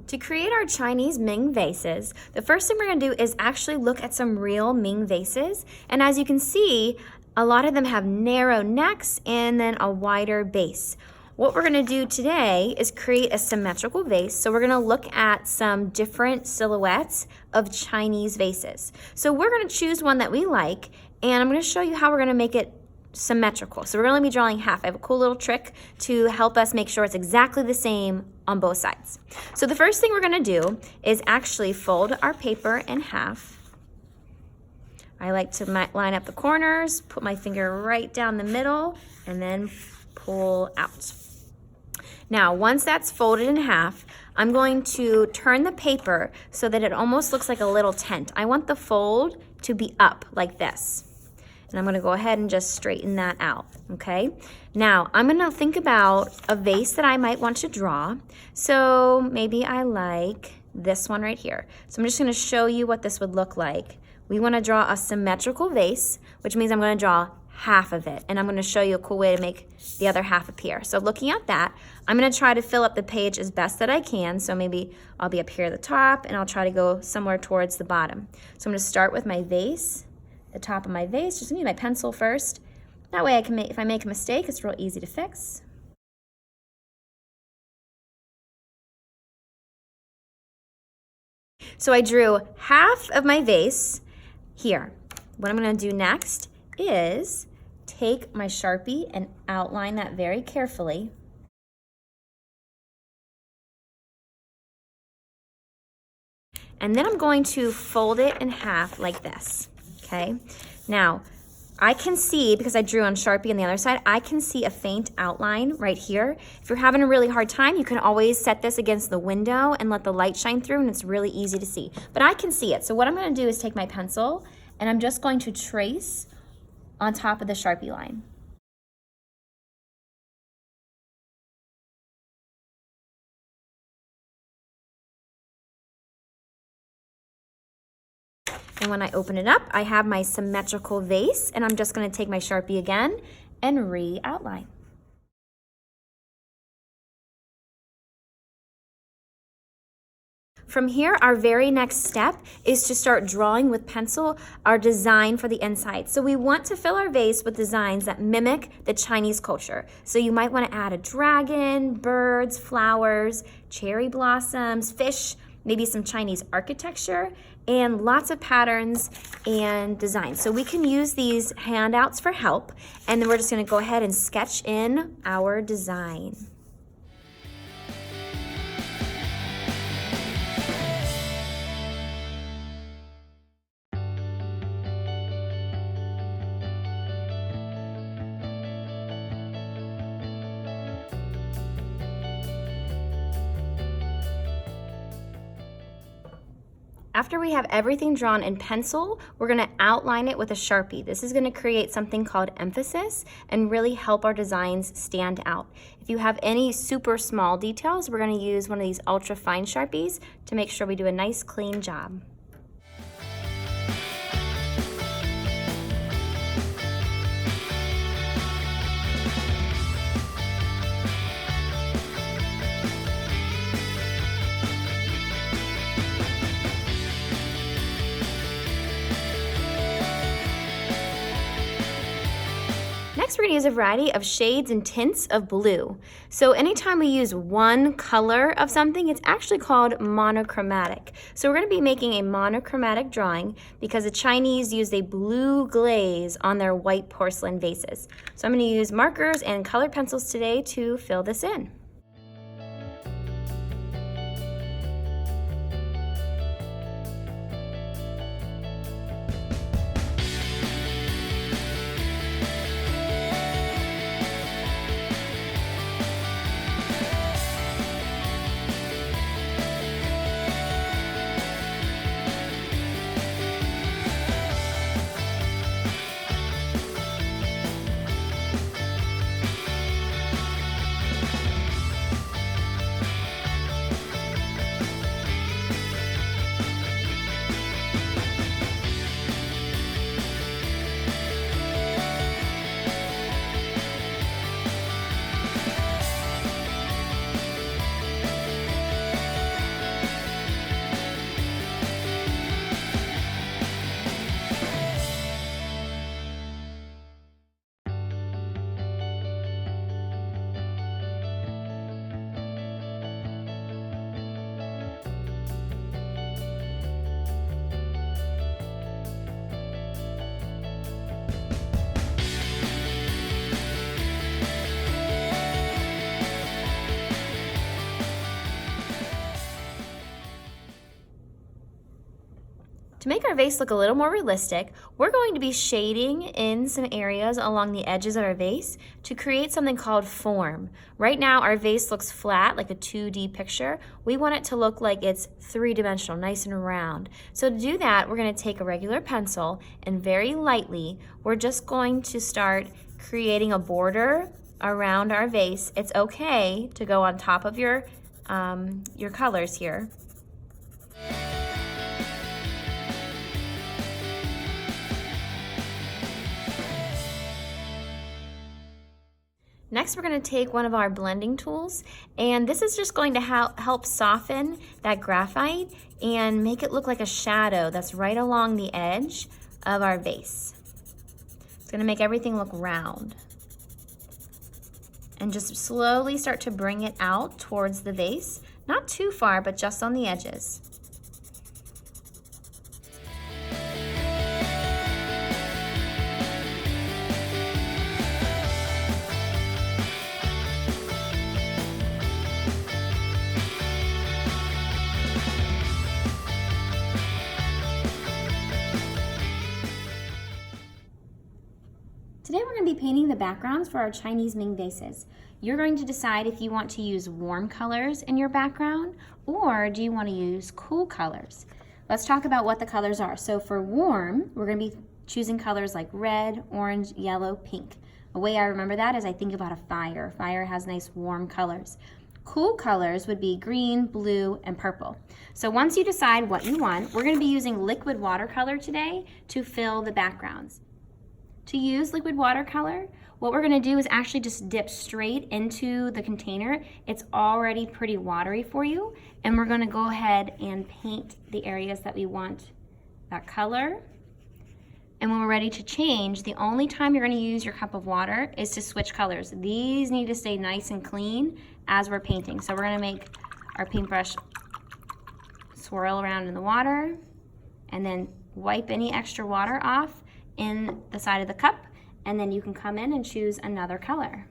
To create our Chinese Ming vases, the first thing we're going to do is actually look at some real Ming vases. And as you can see, a lot of them have narrow necks and then a wider base. What we're going to do today is create a symmetrical vase. So we're going to look at some different silhouettes of Chinese vases. So we're going to choose one that we like, and I'm going to show you how we're going to make it symmetrical. So we're going to be drawing half. I have a cool little trick to help us make sure it's exactly the same on both sides. So the first thing we're going to do is actually fold our paper in half. I like to line up the corners, put my finger right down the middle, and then pull out. Now, once that's folded in half, I'm going to turn the paper so that it almost looks like a little tent. I want the fold to be up like this. And I'm gonna go ahead and just straighten that out, okay? Now, I'm gonna think about a vase that I might want to draw. So maybe I like this one right here. So I'm just gonna show you what this would look like. We wanna draw a symmetrical vase, which means I'm gonna draw half of it. And I'm gonna show you a cool way to make the other half appear. So looking at that, I'm gonna try to fill up the page as best that I can. So maybe I'll be up here at the top and I'll try to go somewhere towards the bottom. So I'm gonna start with my vase, the top of my vase, just gonna use my pencil first. That way I can if I make a mistake, it's real easy to fix. So I drew half of my vase here. What I'm gonna do next is take my Sharpie and outline that very carefully. And then I'm going to fold it in half like this. Okay, now I can see, because I drew on Sharpie on the other side, I can see a faint outline right here. If you're having a really hard time, you can always set this against the window and let the light shine through, and it's really easy to see. But I can see it. So what I'm going to do is take my pencil and I'm just going to trace on top of the Sharpie line. And when I open it up, I have my symmetrical vase, and I'm just gonna take my Sharpie again and re-outline. From here, our very next step is to start drawing with pencil our design for the inside. So we want to fill our vase with designs that mimic the Chinese culture. So you might want to add a dragon, birds, flowers, cherry blossoms, fish, maybe some Chinese architecture, and lots of patterns and designs. So we can use these handouts for help, and then we're just gonna go ahead and sketch in our design. After we have everything drawn in pencil, we're gonna outline it with a Sharpie. This is gonna create something called emphasis and really help our designs stand out. If you have any super small details, we're gonna use one of these ultra fine Sharpies to make sure we do a nice clean job. Next, we're gonna use a variety of shades and tints of blue. So anytime we use one color of something, it's actually called monochromatic. So we're gonna be making a monochromatic drawing because the Chinese used a blue glaze on their white porcelain vases. So I'm gonna use markers and colored pencils today to fill this in. To make our vase look a little more realistic, we're going to be shading in some areas along the edges of our vase to create something called form. Right now, our vase looks flat, like a 2D picture. We want it to look like it's three-dimensional, nice and round. So to do that, we're going to take a regular pencil and very lightly, we're just going to start creating a border around our vase. It's okay to go on top of your colors here. Next, we're going to take one of our blending tools, and this is just going to help soften that graphite and make it look like a shadow that's right along the edge of our vase. It's going to make everything look round. And just slowly start to bring it out towards the vase, not too far, but just on the edges. Today we're going to be painting the backgrounds for our Chinese Ming vases. You're going to decide if you want to use warm colors in your background or do you want to use cool colors. Let's talk about what the colors are. So for warm, we're going to be choosing colors like red, orange, yellow, pink. A way I remember that is I think about a fire. Fire has nice warm colors. Cool colors would be green, blue, and purple. So once you decide what you want, we're going to be using liquid watercolor today to fill the backgrounds. To use liquid watercolor, what we're going to do is actually just dip straight into the container. It's already pretty watery for you, and we're going to go ahead and paint the areas that we want that color. And when we're ready to change, the only time you're going to use your cup of water is to switch colors. These need to stay nice and clean as we're painting. So we're going to make our paintbrush swirl around in the water and then wipe any extra water off in the side of the cup, and then you can come in and choose another color.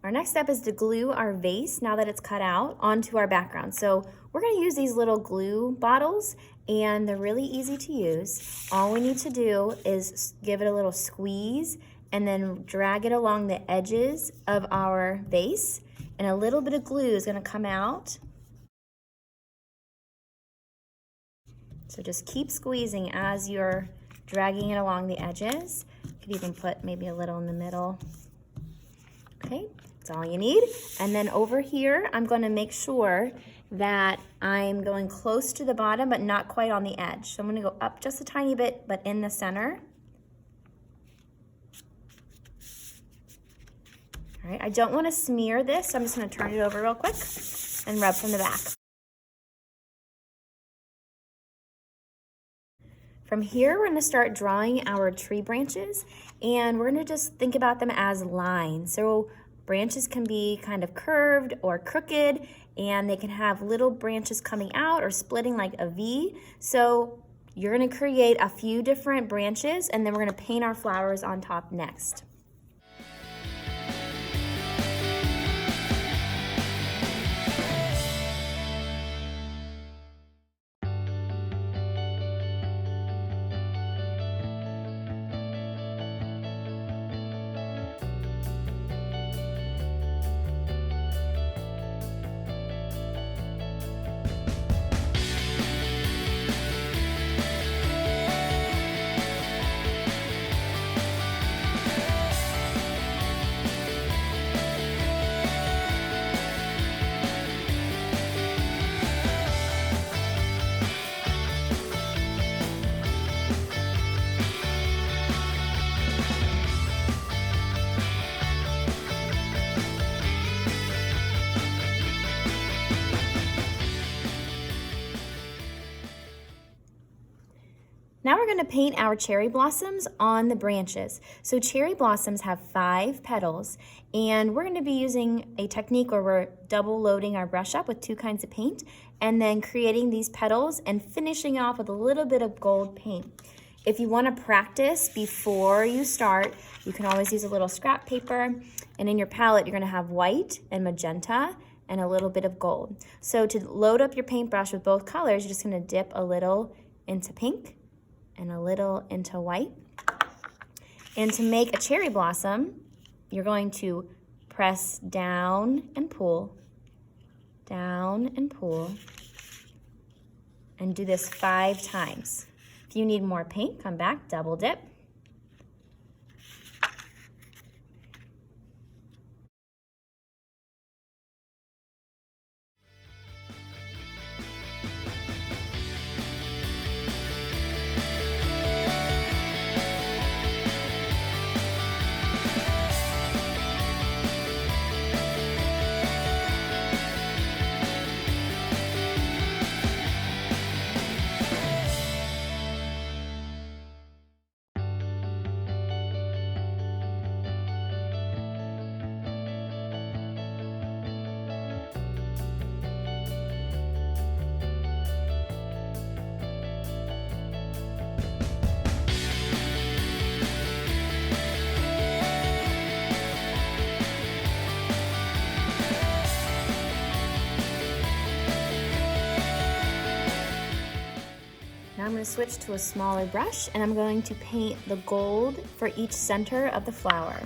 Our next step is to glue our vase, now that it's cut out, onto our background. So we're going to use these little glue bottles, and they're really easy to use. All we need to do is give it a little squeeze and then drag it along the edges of our vase, and a little bit of glue is going to come out. So just keep squeezing as you're dragging it along the edges. You could even put maybe a little in the middle. Okay, that's all you need. And then over here, I'm going to make sure that I'm going close to the bottom, but not quite on the edge. So I'm going to go up just a tiny bit, but in the center. All right, I don't want to smear this, so I'm just going to turn it over real quick and rub from the back. From here, we're going to start drawing our tree branches, and we're going to just think about them as lines. So branches can be kind of curved or crooked, and they can have little branches coming out or splitting like a V. So you're going to create a few different branches, and then we're going to paint our flowers on top next. Now we're going to paint our cherry blossoms on the branches. So cherry blossoms have 5 petals, and we're going to be using a technique where we're double loading our brush up with 2 kinds of paint and then creating these petals and finishing off with a little bit of gold paint. If you want to practice before you start, you can always use a little scrap paper, and in your palette you're going to have white and magenta and a little bit of gold. So to load up your paintbrush with both colors, you're just going to dip a little into pink and a little into white. And to make a cherry blossom, you're going to press down and pull, and do this 5 times. If you need more paint, come back, double dip. Now I'm going to switch to a smaller brush, and I'm going to paint the gold for each center of the flower.